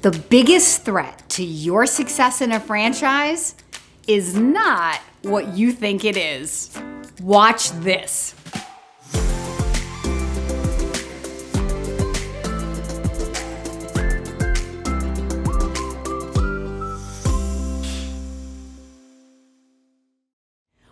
The biggest threat to your success in a franchise is not what you think it is. Watch this.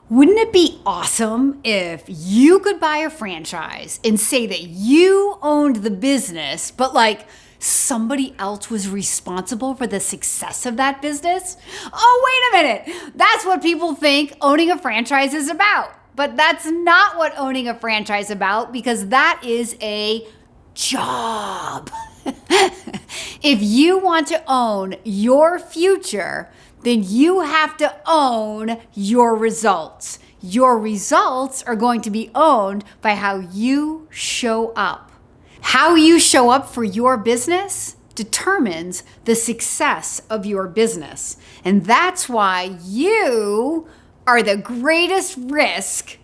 Wouldn't it be awesome if you could buy a franchise and say that you owned the business, but somebody else was responsible for the success of that business? Oh, wait a minute. That's what people think owning a franchise is about. But that's not what owning a franchise is about, because that is a job. If you want to own your future, then you have to own your results. Your results are going to be owned by how you show up. How you show up for your business determines the success of your business. And that's why you are the greatest risk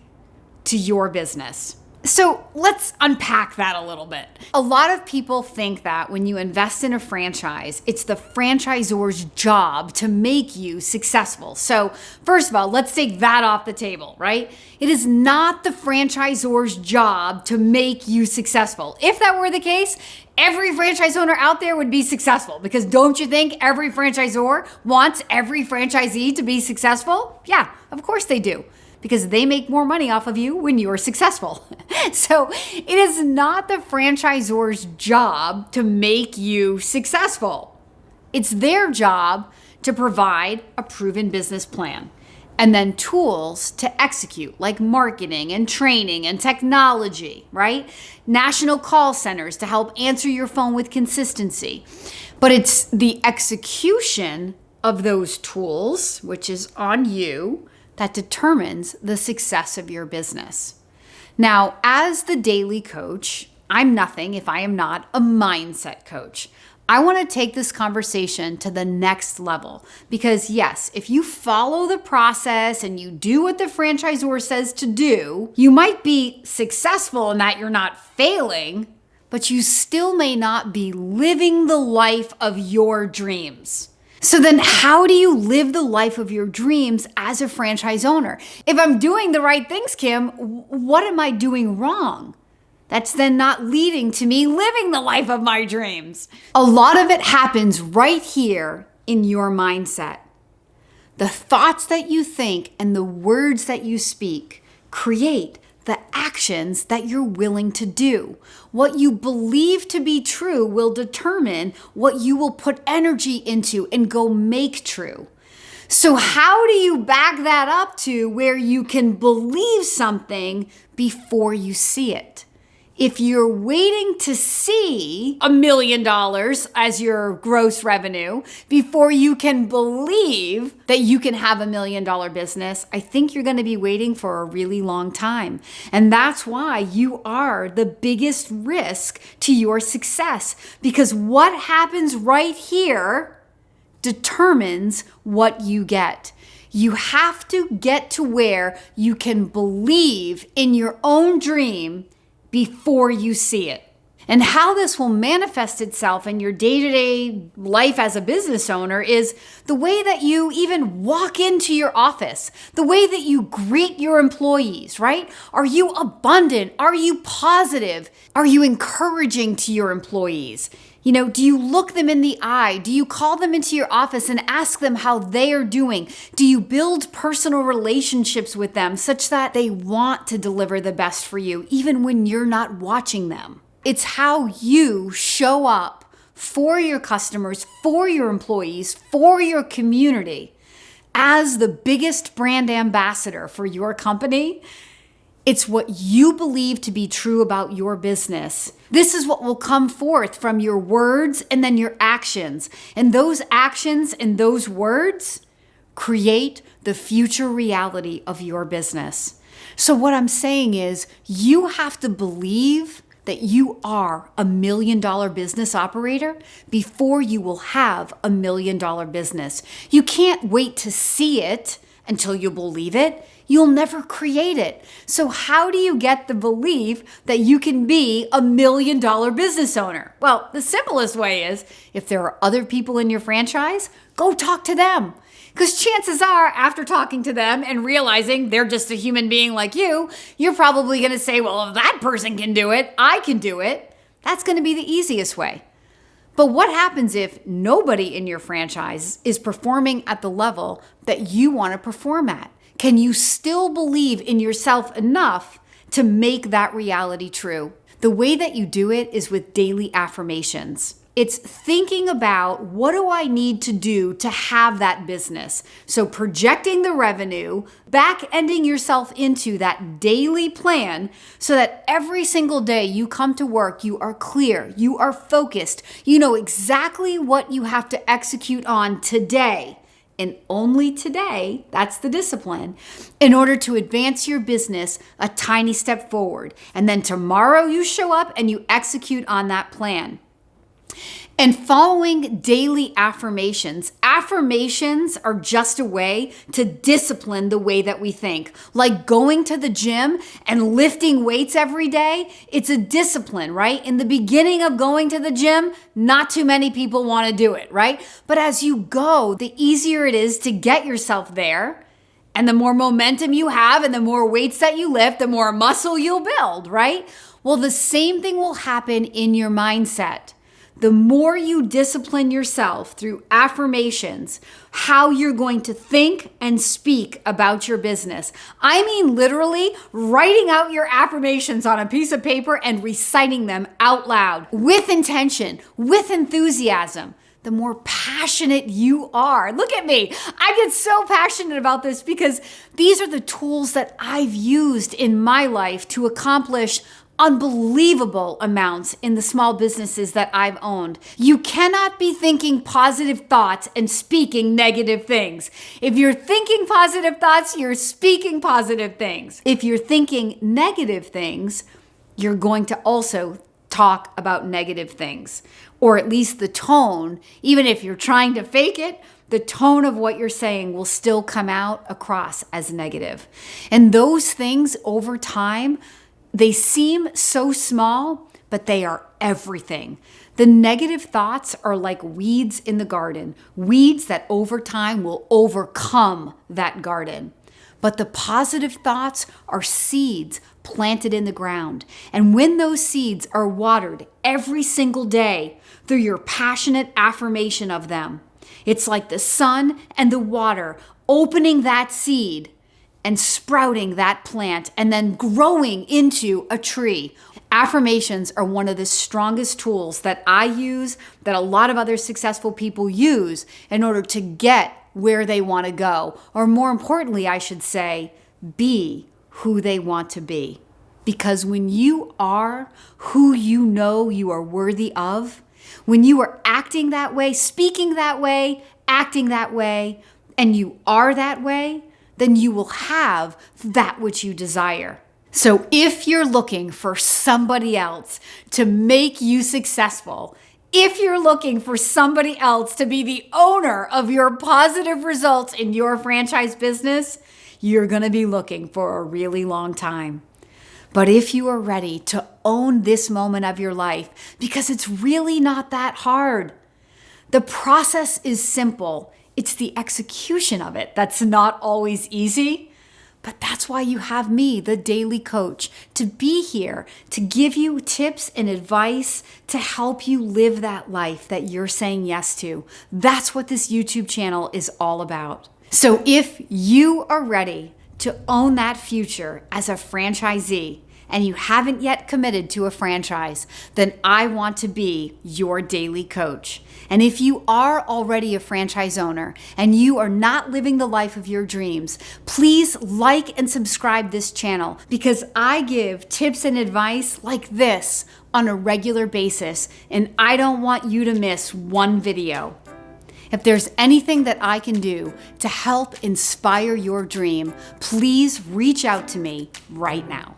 to your business. So let's unpack that a little bit. A lot of people think that when you invest in a franchise, it's the franchisor's job to make you successful. So first of all, let's take that off the table, right? It is not the franchisor's job to make you successful. If that were the case, every franchise owner out there would be successful, because don't you think every franchisor wants every franchisee to be successful? Yeah, of course they do, because they make more money off of you when you're successful. So it is not the franchisor's job to make you successful. It's their job to provide a proven business plan and then tools to execute, like marketing and training and technology, right? National call centers to help answer your phone with consistency. But it's the execution of those tools, which is on you, that determines the success of your business. Now, as the daily coach, I'm nothing if I am not a mindset coach. I want to take this conversation to the next level, because yes, if you follow the process and you do what the franchisor says to do, you might be successful in that you're not failing, but you still may not be living the life of your dreams. So then how do you live the life of your dreams as a franchise owner? If I'm doing the right things, Kim, what am I doing wrong? That's then not leading to me living the life of my dreams. A lot of it happens right here in your mindset. The thoughts that you think and the words that you speak create the actions that you're willing to do. What you believe to be true will determine what you will put energy into and go make true. So how do you back that up to where you can believe something before you see it? If you're waiting to see $1 million as your gross revenue before you can believe that you can have $1 million business, I think you're going to be waiting for a really long time. And that's why you are the biggest risk to your success, because what happens right here determines what you get. You have to get to where you can believe in your own dream before you see it. And how this will manifest itself in your day-to-day life as a business owner is the way that you even walk into your office, the way that you greet your employees, right? Are you abundant? Are you positive? Are you encouraging to your employees? Do you look them in the eye? Do you call them into your office and ask them how they are doing? Do you build personal relationships with them such that they want to deliver the best for you, even when you're not watching them? It's how you show up for your customers, for your employees, for your community as the biggest brand ambassador for your company. It's what you believe to be true about your business. This is what will come forth from your words and then your actions. And those actions and those words create the future reality of your business. So what I'm saying is, you have to believe that you are $1 million business operator before you will have $1 million business. You can't wait to see it until you believe it. you'll never create it. So how do you get the belief that you can be $1 million business owner? Well, the simplest way is if there are other people in your franchise, go talk to them. Because chances are, after talking to them and realizing they're just a human being like you, you're probably going to say, well, if that person can do it, I can do it. That's going to be the easiest way. But what happens if nobody in your franchise is performing at the level that you want to perform at? Can you still believe in yourself enough to make that reality true? The way that you do it is with daily affirmations. It's thinking about, what do I need to do to have that business? So projecting the revenue, back-ending yourself into that daily plan so that every single day you come to work, you are clear, you are focused, you know exactly what you have to execute on today. And only today, that's the discipline, in order to advance your business a tiny step forward. And then tomorrow you show up and you execute on that plan. And following daily affirmations. Affirmations are just a way to discipline the way that we think. Like going to the gym and lifting weights every day, it's a discipline, right? In the beginning of going to the gym, not too many people want to do it, right? But as you go, the easier it is to get yourself there. And the more momentum you have and the more weights that you lift, the more muscle you'll build, right? Well, the same thing will happen in your mindset. The more you discipline yourself through affirmations, how you're going to think and speak about your business. I mean, literally writing out your affirmations on a piece of paper and reciting them out loud with intention, with enthusiasm. The more passionate you are. Look at me. I get so passionate about this because these are the tools that I've used in my life to accomplish unbelievable amounts in the small businesses that I've owned. You cannot be thinking positive thoughts and speaking negative things. If you're thinking positive thoughts, you're speaking positive things. If you're thinking negative things, you're going to also talk about negative things, or at least the tone, even if you're trying to fake it, the tone of what you're saying will still come out across as negative. And those things over time, they seem so small, but they are everything. The negative thoughts are like weeds in the garden, weeds that over time will overcome that garden. But the positive thoughts are seeds planted in the ground. And when those seeds are watered every single day through your passionate affirmation of them, it's like the sun and the water opening that seed and sprouting that plant and then growing into a tree. Affirmations are one of the strongest tools that I use, that a lot of other successful people use in order to get where they want to go. Or more importantly, I should say, be who they want to be. Because when you are who you know you are worthy of, when you are acting that way, speaking that way, acting that way, and you are that way, then you will have that which you desire. So if you're looking for somebody else to make you successful, if you're looking for somebody else to be the owner of your positive results in your franchise business, you're going to be looking for a really long time. But if you are ready to own this moment of your life, because it's really not that hard, the process is simple. It's the execution of it that's not always easy, but that's why you have me, the daily coach, to be here, to give you tips and advice to help you live that life that you're saying yes to. That's what this YouTube channel is all about. So if you are ready to own that future as a franchisee, and you haven't yet committed to a franchise, then I want to be your daily coach. And if you are already a franchise owner and you are not living the life of your dreams, please like and subscribe this channel, because I give tips and advice like this on a regular basis, and I don't want you to miss one video. If there's anything that I can do to help inspire your dream, please reach out to me right now.